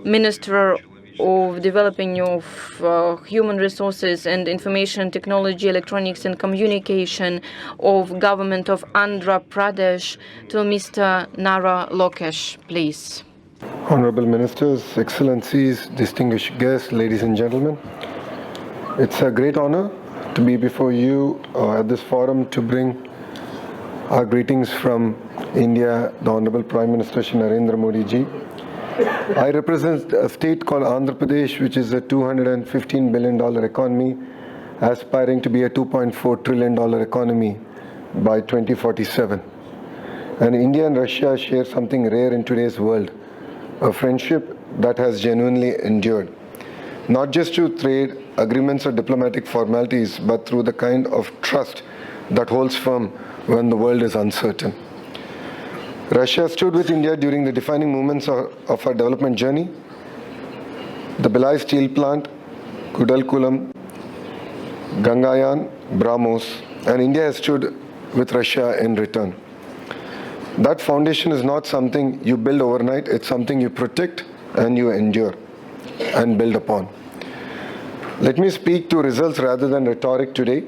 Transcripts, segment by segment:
Minister of Developing of Human Resources and Information Technology, Electronics and Communication of Government of Andhra Pradesh, to Mr. Nara Lokesh, please. Honorable Ministers, Excellencies, distinguished guests, ladies and gentlemen, it's a great honor to be before you at this forum to bring our greetings from India, the Honorable Prime Minister Shri Narendra Modi ji. I represent a state called Andhra Pradesh, which is a $215 billion economy, aspiring to be a $2.4 trillion economy by 2047. And India and Russia share something rare in today's world, a friendship that has genuinely endured, not just through trade agreements or diplomatic formalities, but through the kind of trust that holds firm when the world is uncertain. Russia stood with India during the defining moments of our development journey. The Bhilai steel plant, Kudalkulam, Gangayan, Brahmos, and India has stood with Russia in return. That foundation is not something you build overnight, it's something you protect and you endure and build upon. Let me speak to results rather than rhetoric today.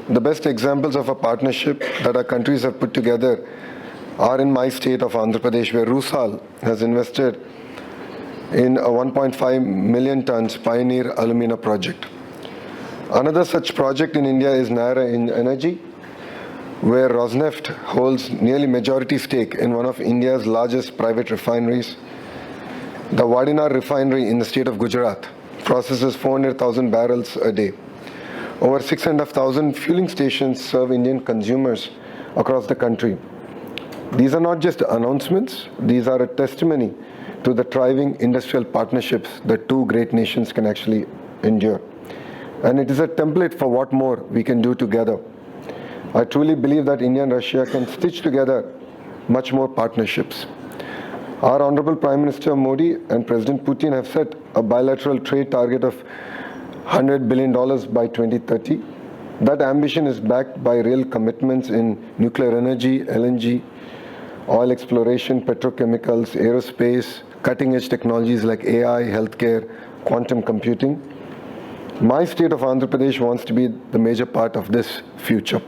The best examples of a partnership that our countries have put together are in my state of Andhra Pradesh, where Rusal has invested in a 1.5 million tons Pioneer Alumina project. Another such project in India is Naira Energy, where Rosneft holds nearly majority stake in one of India's largest private refineries. The Wadinar refinery in the state of Gujarat processes 400,000 barrels a day. Over 6,500 fueling stations serve Indian consumers across the country. These are not just announcements, these are a testimony to the thriving industrial partnerships that two great nations can actually endure. And it is a template for what more we can do together. I truly believe that India and Russia can stitch together much more partnerships. Our Honorable Prime Minister Modi and President Putin have set a bilateral trade target of $100 billion by 2030. That ambition is backed by real commitments in nuclear energy, LNG, oil exploration, petrochemicals, aerospace, cutting-edge technologies like AI, healthcare, quantum computing. My state of Andhra Pradesh wants to be the major part of this future.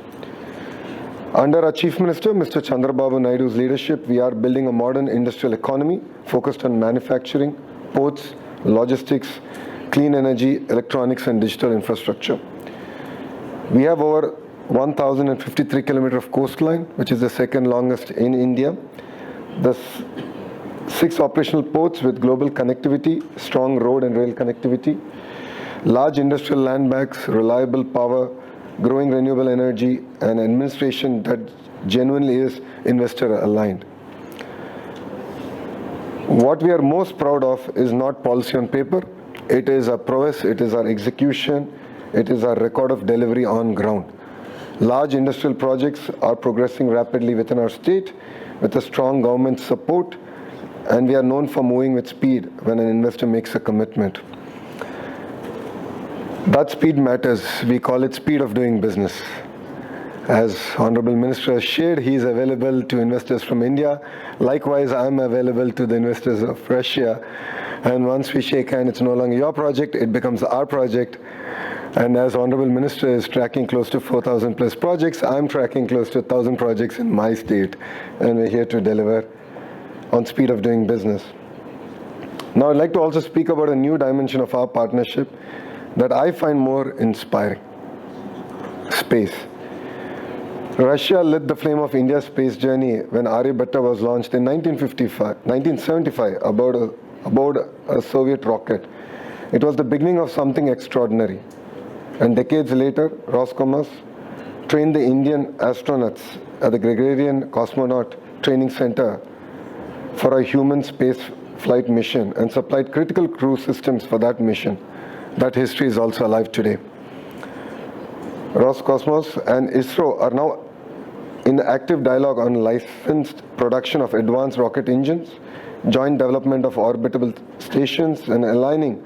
Under our Chief Minister, Mr. Chandrababu Naidu's leadership, we are building a modern industrial economy focused on manufacturing, ports, logistics, clean energy, electronics, and digital infrastructure. We have over 1,053 kilometers of coastline, which is the second longest in India. The 6 operational ports with global connectivity, strong road and rail connectivity, large industrial land banks, reliable power, growing renewable energy, and administration that genuinely is investor aligned. What we are most proud of is not policy on paper. It is our prowess, it is our execution, it is our record of delivery on ground. Large industrial projects are progressing rapidly within our state with a strong government support, and we are known for moving with speed when an investor makes a commitment. That speed matters. We call it speed of doing business. As Honorable Minister has shared, he is available to investors from India. Likewise, I am available to the investors of Russia. And once we shake hands, it's no longer your project, it becomes our project. And as Honorable Minister is tracking close to 4,000 plus projects, I'm tracking close to 1,000 projects in my state. And we're here to deliver on speed of doing business. Now, I'd like to also speak about a new dimension of our partnership that I find more inspiring. Space. Russia lit the flame of India's space journey when Aryabhatta was launched in 1975 aboard a Soviet rocket. It was the beginning of something extraordinary. And decades later, Roscosmos trained the Indian astronauts at the Gregorian Cosmonaut Training Center for a human space flight mission and supplied critical crew systems for that mission. That history is also alive today. Roscosmos and ISRO are now in active dialogue on licensed production of advanced rocket engines, joint development of orbitable stations, and aligning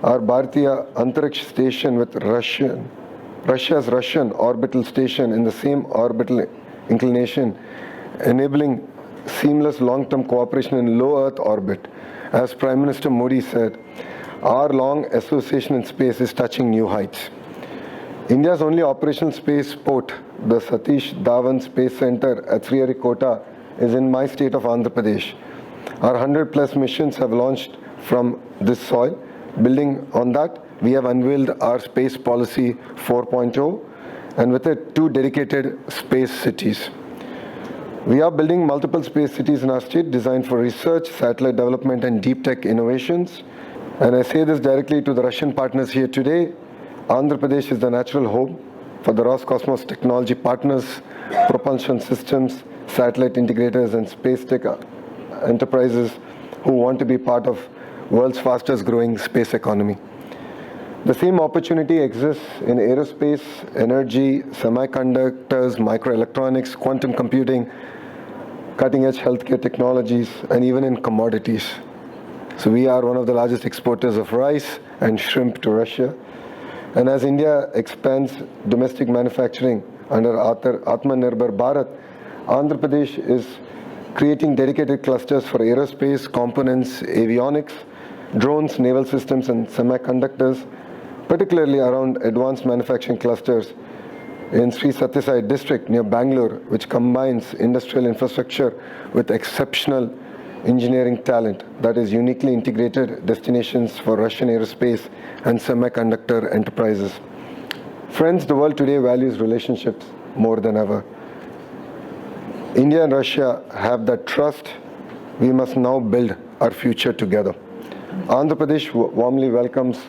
our Bharatiya Antariksh station with Russia's Russian orbital station in the same orbital inclination, enabling seamless long-term cooperation in low Earth orbit as Prime Minister Modi said, our long association in space is touching new heights. India's only operational spaceport, the Satish Dhawan Space Center at Sriharikota, is in my state of Andhra Pradesh. Our 100+ missions have launched from this soil. Building on that, we have unveiled our Space Policy 4.0, and with it, 2 dedicated space cities. We are building multiple space cities in our state designed for research, satellite development, and deep tech innovations. And I say this directly to the Russian partners here today. Andhra Pradesh is the natural home for the Roscosmos technology partners, propulsion systems, satellite integrators, and space tech enterprises who want to be part of world's fastest growing space economy. The same opportunity exists in aerospace, energy, semiconductors, microelectronics, quantum computing, cutting-edge healthcare technologies, and even in commodities. So we are one of the largest exporters of rice and shrimp to Russia. And as India expands domestic manufacturing under Atmanirbhar Bharat, Andhra Pradesh is creating dedicated clusters for aerospace, components, avionics, drones, naval systems, and semiconductors, particularly around advanced manufacturing clusters in Sri Satyasai district near Bangalore, which combines industrial infrastructure with exceptional engineering talent that is uniquely integrated destinations for Russian aerospace and semiconductor enterprises. Friends, the world today values relationships more than ever. India and Russia have that trust. We must now build our future together. Andhra Pradesh warmly welcomes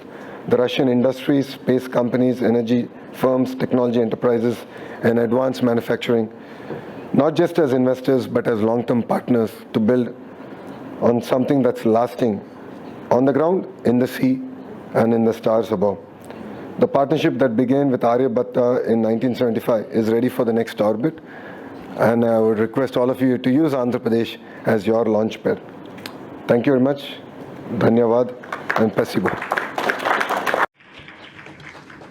the Russian industries, space companies, energy firms, technology enterprises, and advanced manufacturing, not just as investors, but as long-term partners to build on something that's lasting on the ground, in the sea, and in the stars above. The partnership that began with Aryabhatta in 1975 is ready for the next orbit, and I would request all of you to use Andhra Pradesh as your launch pad. Thank you very much. Dhanyavad and Pasibo.